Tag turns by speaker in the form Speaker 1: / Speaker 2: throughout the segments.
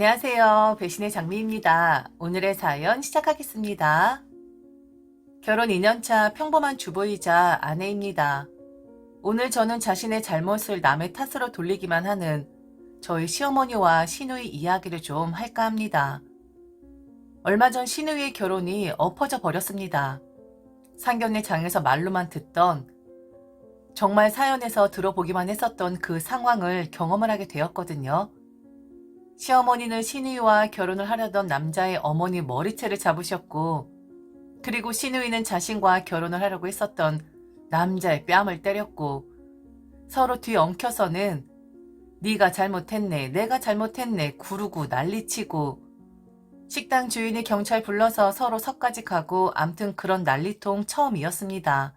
Speaker 1: 안녕하세요. 배신의 장미입니다. 오늘의 사연 시작하겠습니다. 결혼 2년차 평범한 주부이자 아내입니다. 오늘 저는 자신의 잘못을 남의 탓으로 돌리기만 하는 저희 시어머니와 시누이 이야기를 좀 할까 합니다. 얼마 전 시누이의 결혼이 엎어져 버렸습니다. 상견례 장에서 말로만 듣던, 정말 사연에서 들어보기만 했었던 그 상황을 경험을 하게 되었거든요. 시어머니는 시누이와 결혼을 하려던 남자의 어머니 머리채를 잡으셨고, 그리고 시누이는 자신과 결혼을 하려고 했었던 남자의 뺨을 때렸고, 서로 뒤엉켜서는 네가 잘못했네, 내가 잘못했네 구르고 난리치고, 식당 주인이 경찰 불러서 서로 석까지 가고, 암튼 그런 난리통 처음이었습니다.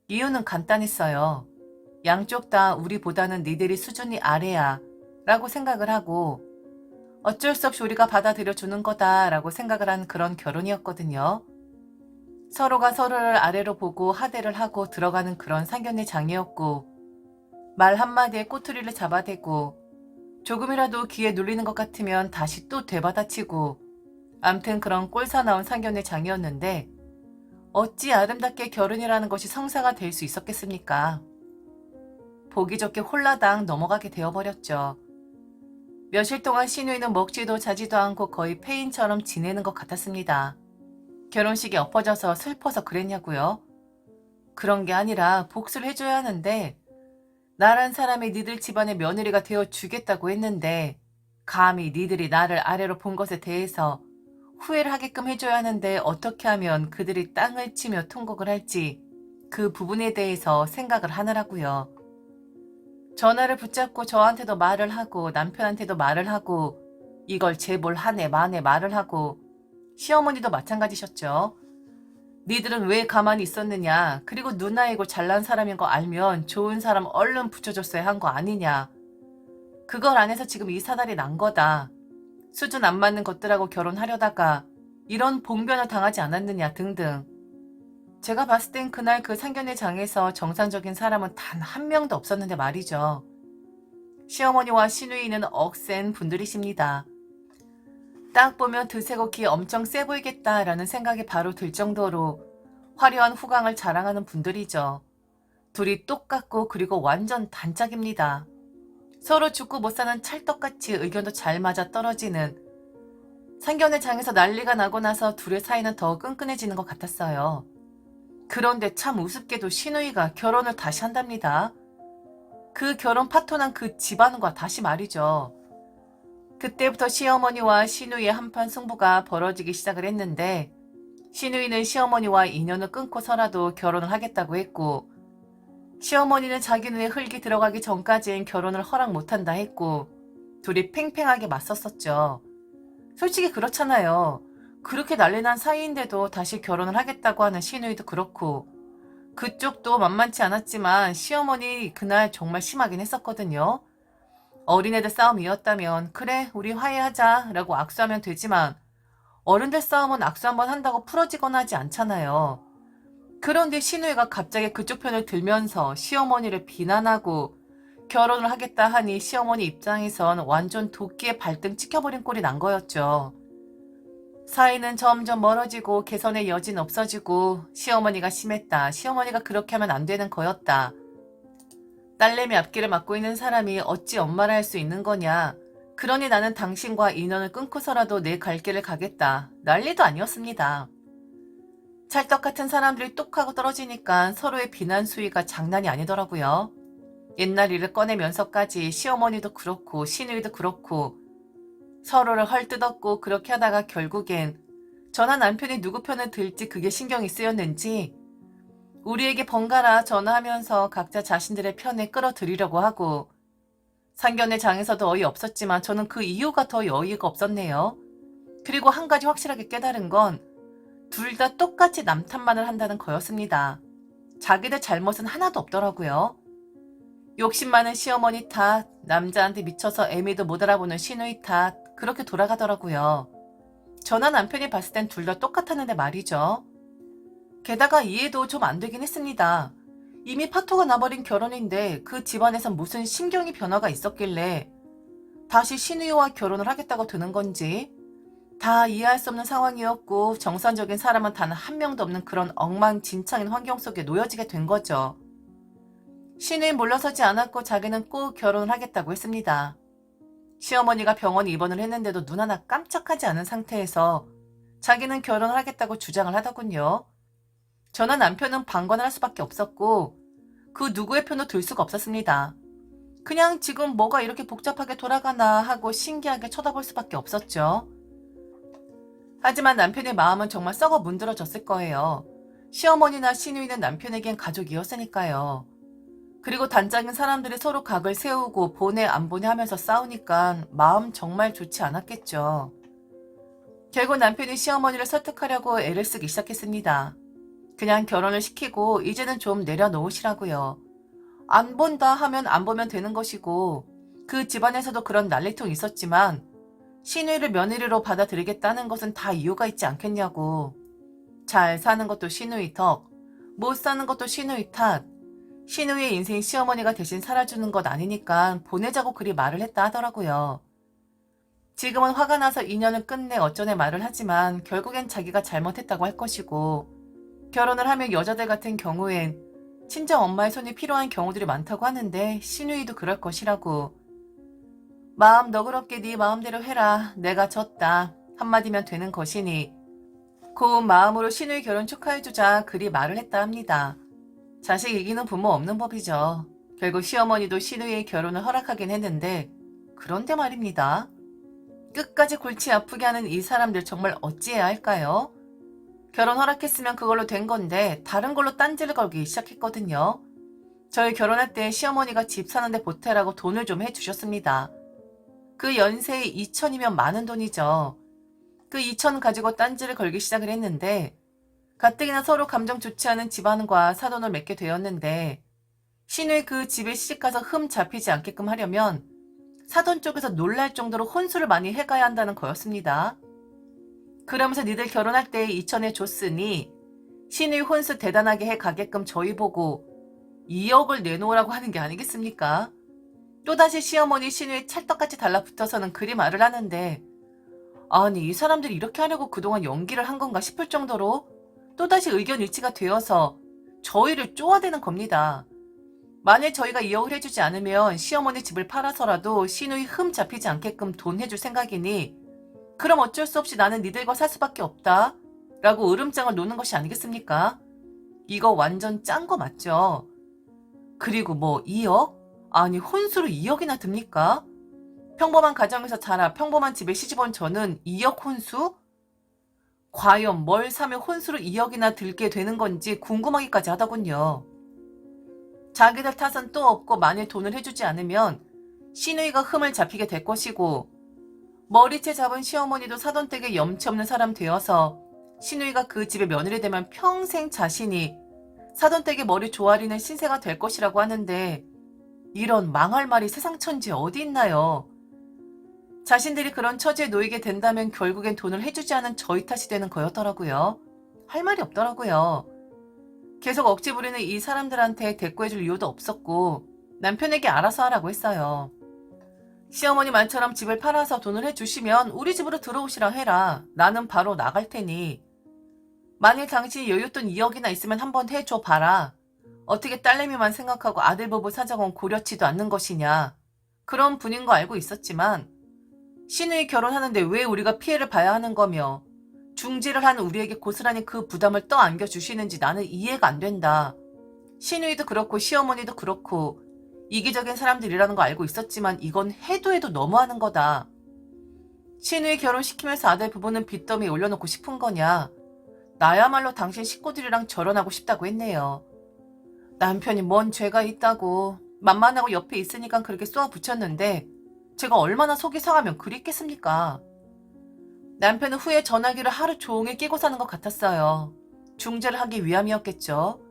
Speaker 1: 이유는 간단했어요. 양쪽 다 우리보다는 니들이 수준이 아래야 라고 생각을 하고, 어쩔 수 없이 우리가 받아들여 주는 거다 라고 생각을 한 그런 결혼이었거든요. 서로가 서로를 아래로 보고 하대를 하고 들어가는 그런 상견례 장이었고, 말 한마디에 꼬투리를 잡아대고, 조금이라도 귀에 눌리는 것 같으면 다시 또 되받아치고, 암튼 그런 꼴사나운 상견례 장이었는데, 어찌 아름답게 결혼이라는 것이 성사가 될 수 있었겠습니까? 보기 좋게 홀라당 넘어가게 되어버렸죠. 며칠 동안 시누이는 먹지도 자지도 않고 거의 폐인처럼 지내는 것 같았습니다. 결혼식이 엎어져서 슬퍼서 그랬냐고요? 그런 게 아니라 복수를 해줘야 하는데, 나란 사람이 니들 집안의 며느리가 되어주겠다고 했는데, 감히 니들이 나를 아래로 본 것에 대해서 후회를 하게끔 해줘야 하는데, 어떻게 하면 그들이 땅을 치며 통곡을 할지 그 부분에 대해서 생각을 하느라고요. 전화를 붙잡고 저한테도 말을 하고 남편한테도 말을 하고, 이걸 제볼 하네 마네 말을 하고, 시어머니도 마찬가지셨죠. 니들은 왜 가만히 있었느냐, 그리고 누나이고 잘난 사람인 거 알면 좋은 사람 얼른 붙여줬어야 한 거 아니냐, 그걸 안 해서 지금 이 사달이 난 거다, 수준 안 맞는 것들하고 결혼하려다가 이런 봉변을 당하지 않았느냐 등등. 제가 봤을 땐 그날 그 상견례 장에서 정상적인 사람은 단 한 명도 없었는데 말이죠. 시어머니와 시누이는 억센 분들이십니다. 딱 보면 드세고 기 엄청 세 보이겠다라는 생각이 바로 들 정도로 화려한 후광을 자랑하는 분들이죠. 둘이 똑같고 그리고 완전 단짝입니다. 서로 죽고 못 사는 찰떡같이 의견도 잘 맞아 떨어지는, 상견례 장에서 난리가 나고 나서 둘의 사이는 더 끈끈해지는 것 같았어요. 그런데 참 우습게도 시누이가 결혼을 다시 한답니다. 그 결혼 파토난 그 집안과 다시 말이죠. 그때부터 시어머니와 시누이의 한판 승부가 벌어지기 시작을 했는데, 시누이는 시어머니와 인연을 끊고서라도 결혼을 하겠다고 했고, 시어머니는 자기 눈에 흙이 들어가기 전까지는 결혼을 허락 못한다 했고, 둘이 팽팽하게 맞섰었죠. 솔직히 그렇잖아요. 그렇게 난리난 사이인데도 다시 결혼을 하겠다고 하는 시누이도 그렇고, 그쪽도 만만치 않았지만 시어머니 그날 정말 심하긴 했었거든요. 어린애들 싸움이었다면 그래 우리 화해하자 라고 악수하면 되지만, 어른들 싸움은 악수 한번 한다고 풀어지거나 하지 않잖아요. 그런데 시누이가 갑자기 그쪽 편을 들면서 시어머니를 비난하고 결혼을 하겠다 하니, 시어머니 입장에선 완전 도끼에 발등 찍혀버린 꼴이 난 거였죠. 사이는 점점 멀어지고 개선의 여지는 없어지고, 시어머니가 심했다, 시어머니가 그렇게 하면 안 되는 거였다, 딸내미 앞길을 막고 있는 사람이 어찌 엄마를 할 수 있는 거냐, 그러니 나는 당신과 인연을 끊고서라도 내 갈 길을 가겠다, 난리도 아니었습니다. 찰떡같은 사람들이 뚝 하고 떨어지니까 서로의 비난 수위가 장난이 아니더라고요. 옛날 일을 꺼내면서까지 시어머니도 그렇고 시누이도 그렇고 서로를 헐뜯었고, 그렇게 하다가 결국엔 저나 남편이 누구 편을 들지 그게 신경이 쓰였는지 우리에게 번갈아 전화하면서 각자 자신들의 편에 끌어들이려고 하고, 상견례 장에서도 어이 없었지만 저는 그 이유가 더 어이가 없었네요. 그리고 한 가지 확실하게 깨달은 건 둘 다 똑같이 남 탓만을 한다는 거였습니다. 자기들 잘못은 하나도 없더라고요. 욕심 많은 시어머니 탓, 남자한테 미쳐서 애미도 못 알아보는 시누이 탓, 그렇게 돌아가더라고요. 저나 남편이 봤을 땐 둘 다 똑같았는데 말이죠. 게다가 이해도 좀 안 되긴 했습니다. 이미 파토가 나버린 결혼인데 그 집안에선 무슨 심경의 변화가 있었길래 다시 신우이와 결혼을 하겠다고 드는 건지 다 이해할 수 없는 상황이었고 정상적인 사람은 단 한 명도 없는 그런 엉망진창인 환경 속에 놓여지게 된 거죠. 신우이 물러서지 않았고 자기는 꼭 결혼을 하겠다고 했습니다. 시어머니가 병원에 입원을 했는데도 눈 하나 깜짝하지 않은 상태에서 자기는 결혼을 하겠다고 주장을 하더군요. 저는 남편은 방관을 할 수밖에 없었고 그 누구의 편도 들 수가 없었습니다. 그냥 지금 뭐가 이렇게 복잡하게 돌아가나 하고 신기하게 쳐다볼 수밖에 없었죠. 하지만 남편의 마음은 정말 썩어 문드러졌을 거예요. 시어머니나 시누이는 남편에겐 가족이었으니까요. 그리고 단짝인 사람들이 서로 각을 세우고 보내 안 보내 하면서 싸우니까 마음 정말 좋지 않았겠죠. 결국 남편이 시어머니를 설득하려고 애를 쓰기 시작했습니다. 그냥 결혼을 시키고 이제는 좀 내려놓으시라고요. 안 본다 하면 안 보면 되는 것이고 그 집안에서도 그런 난리통이 있었지만 시누이를 며느리로 받아들이겠다는 것은 다 이유가 있지 않겠냐고. 잘 사는 것도 시누이 덕, 못 사는 것도 시누이 탓, 시누이의 인생 시어머니가 대신 살아주는 것 아니니까 보내자고 그리 말을 했다 하더라고요. 지금은 화가 나서 인연을 끝내 어쩌네 말을 하지만 결국엔 자기가 잘못했다고 할 것이고 결혼을 하면 여자들 같은 경우엔 친정 엄마의 손이 필요한 경우들이 많다고 하는데 시누이도 그럴 것이라고. 마음 너그럽게 네 마음대로 해라. 내가 졌다. 한마디면 되는 것이니 고운 마음으로 시누이 결혼 축하해주자 그리 말을 했다 합니다. 자식 이기는 부모 없는 법이죠. 결국 시어머니도 시누이의 결혼을 허락하긴 했는데 그런데 말입니다. 끝까지 골치 아프게 하는 이 사람들 정말 어찌해야 할까요? 결혼 허락했으면 그걸로 된 건데 다른 걸로 딴지를 걸기 시작했거든요. 저희 결혼할 때 시어머니가 집 사는데 보태라고 돈을 좀 해주셨습니다. 그 연세에 2천이면 많은 돈이죠. 그 2천 가지고 딴지를 걸기 시작을 했는데 가뜩이나 서로 감정 좋지 않은 집안과 사돈을 맺게 되었는데 시누이 그 집에 시집가서 흠 잡히지 않게끔 하려면 사돈 쪽에서 놀랄 정도로 혼수를 많이 해가야 한다는 거였습니다. 그러면서 니들 결혼할 때 2천에 줬으니 시누이 혼수 대단하게 해가게끔 저희 보고 2억을 내놓으라고 하는 게 아니겠습니까? 또다시 시어머니 시누이 찰떡같이 달라붙어서는 그리 말을 하는데 아니 이 사람들이 이렇게 하려고 그동안 연기를 한 건가 싶을 정도로 또다시 의견 일치가 되어서 저희를 쪼아대는 겁니다. 만일 저희가 2억을 해주지 않으면 시어머니 집을 팔아서라도 시누이 흠 잡히지 않게끔 돈 해줄 생각이니 그럼 어쩔 수 없이 나는 니들과 살 수밖에 없다 라고 으름장을 놓는 것이 아니겠습니까? 이거 완전 짠 거 맞죠? 그리고 뭐 2억? 아니 혼수로 2억이나 듭니까? 평범한 가정에서 자라 평범한 집에 시집온 저는 2억 혼수? 과연 뭘 사면 혼수로 2억이나 들게 되는 건지 궁금하기까지 하더군요. 자기들 탓은 또 없고 만일 돈을 해주지 않으면 시누이가 흠을 잡히게 될 것이고 머리채 잡은 시어머니도 사돈댁에 염치 없는 사람 되어서 시누이가 그 집의 며느리 되면 평생 자신이 사돈댁에 머리 조아리는 신세가 될 것이라고 하는데 이런 망할 말이 세상 천지에 어디 있나요? 자신들이 그런 처지에 놓이게 된다면 결국엔 돈을 해주지 않은 저희 탓이 되는 거였더라고요. 할 말이 없더라고요. 계속 억지 부리는 이 사람들한테 대꾸해줄 이유도 없었고 남편에게 알아서 하라고 했어요. 시어머니 말처럼 집을 팔아서 돈을 해주시면 우리 집으로 들어오시라 해라. 나는 바로 나갈 테니. 만일 당신이 여윳돈 2억이나 있으면 한번 해줘 봐라. 어떻게 딸내미만 생각하고 아들 부부 사정은 고려치도 않는 것이냐. 그런 분인 거 알고 있었지만 시누이 결혼하는데 왜 우리가 피해를 봐야 하는 거며 중지를 한 우리에게 고스란히 그 부담을 떠안겨주시는지 나는 이해가 안 된다. 시누이도 그렇고 시어머니도 그렇고 이기적인 사람들이라는 거 알고 있었지만 이건 해도 너무하는 거다. 시누이 결혼시키면서 아들 부부는 빚더미에 올려놓고 싶은 거냐. 나야말로 당신 식구들이랑 결혼하고 싶다고 했네요. 남편이 뭔 죄가 있다고 만만하고 옆에 있으니까 그렇게 쏘아붙였는데 제가 얼마나 속이 상하면 그리 있겠습니까? 남편은 후에 전화기를 하루 종일 끼고 사는 것 같았어요. 중재를 하기 위함이었겠죠.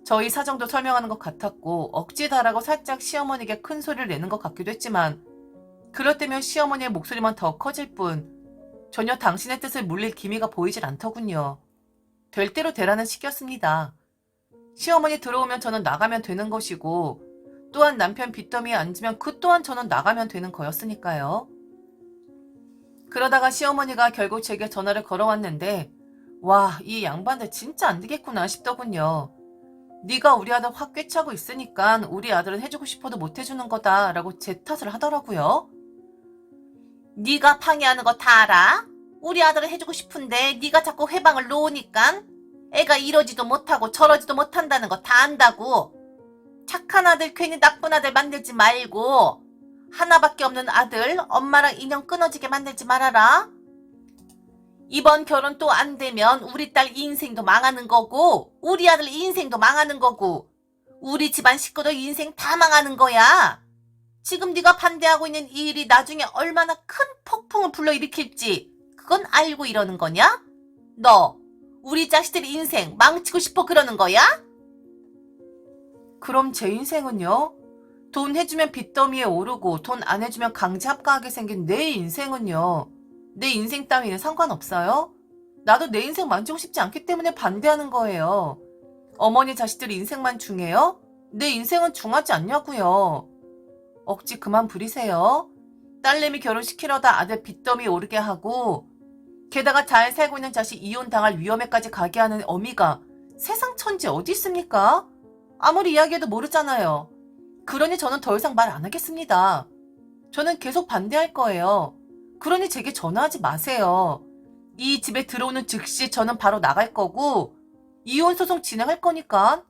Speaker 1: 저희 사정도 설명하는 것 같았고 억지다라고 살짝 시어머니에게 큰 소리를 내는 것 같기도 했지만 그럴 때면 시어머니의 목소리만 더 커질 뿐 전혀 당신의 뜻을 물릴 기미가 보이질 않더군요. 될 대로 되라는 식이었습니다. 시어머니 들어오면 저는 나가면 되는 것이고 또한 남편 빚더미에 앉으면 그 또한 저는 나가면 되는 거였으니까요. 그러다가 시어머니가 결국 제게 전화를 걸어왔는데 와, 이 양반들 진짜 안 되겠구나 싶더군요. 네가 우리 아들 확 꿰차고 있으니까 우리 아들은 해주고 싶어도 못 해주는 거다 라고 제 탓을 하더라고요. 네가 방해하는 거 다 알아? 우리 아들은 해주고 싶은데 네가 자꾸 회방을 놓으니까 애가 이러지도 못하고 저러지도 못한다는 거 다 안다고. 착한 아들 괜히 나쁜 아들 만들지 말고 하나밖에 없는 아들 엄마랑 인연 끊어지게 만들지 말아라. 이번 결혼 또 안 되면 우리 딸 인생도 망하는 거고 우리 아들 인생도 망하는 거고 우리 집안 식구들 인생 다 망하는 거야. 지금 네가 반대하고 있는 이 일이 나중에 얼마나 큰 폭풍을 불러일으킬지 그건 알고 이러는 거냐? 너 우리 자식들 인생 망치고 싶어 그러는 거야? 그럼 제 인생은요? 돈 해주면 빚더미에 오르고 돈 안 해주면 강제 합가하게 생긴 내 인생은요? 내 인생 따위는 상관없어요? 나도 내 인생 망치고 싶지 않기 때문에 반대하는 거예요. 어머니 자식들 인생만 중해요? 내 인생은 중하지 않냐고요. 억지 그만 부리세요. 딸내미 결혼시키려다 아들 빚더미 오르게 하고 게다가 잘 살고 있는 자식 이혼당할 위험에까지 가게 하는 어미가 세상 천지 어디 있습니까? 아무리 이야기해도 모르잖아요. 그러니 저는 더 이상 말 안 하겠습니다. 저는 계속 반대할 거예요. 그러니 제게 전화하지 마세요. 이 집에 들어오는 즉시 저는 바로 나갈 거고 이혼소송 진행할 거니까.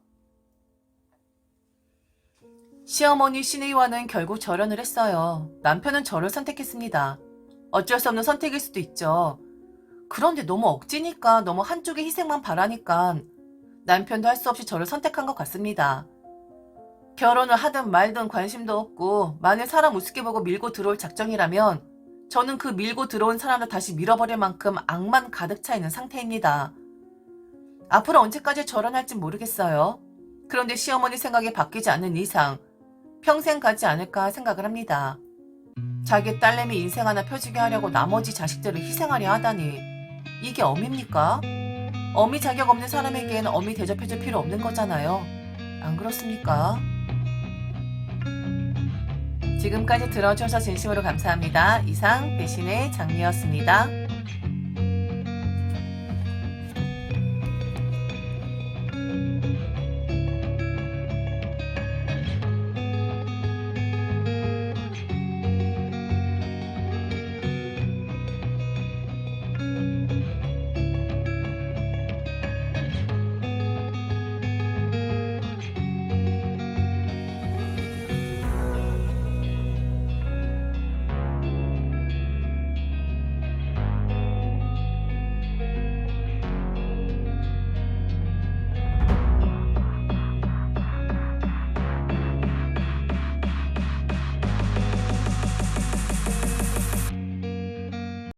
Speaker 1: 시어머니 신의와는 결국 절연을 했어요. 남편은 저를 선택했습니다. 어쩔 수 없는 선택일 수도 있죠. 그런데 너무 억지니까 너무 한쪽의 희생만 바라니까 남편도 할 수 없이 저를 선택한 것 같습니다. 결혼을 하든 말든 관심도 없고 만일 사람 우습게 보고 밀고 들어올 작정이라면 저는 그 밀고 들어온 사람을 다시 밀어버릴 만큼 악만 가득 차 있는 상태입니다. 앞으로 언제까지 절연할진 모르겠어요. 그런데 시어머니 생각이 바뀌지 않는 이상 평생 가지 않을까 생각을 합니다. 자기 딸내미 인생 하나 펴주게 하려고 나머지 자식들을 희생하려 하다니 이게 어미입니까? 어미 자격 없는 사람에겐 어미 대접해줄 필요 없는 거잖아요. 안 그렇습니까? 지금까지 들어주셔서 진심으로 감사합니다. 이상 배신의 장미였습니다.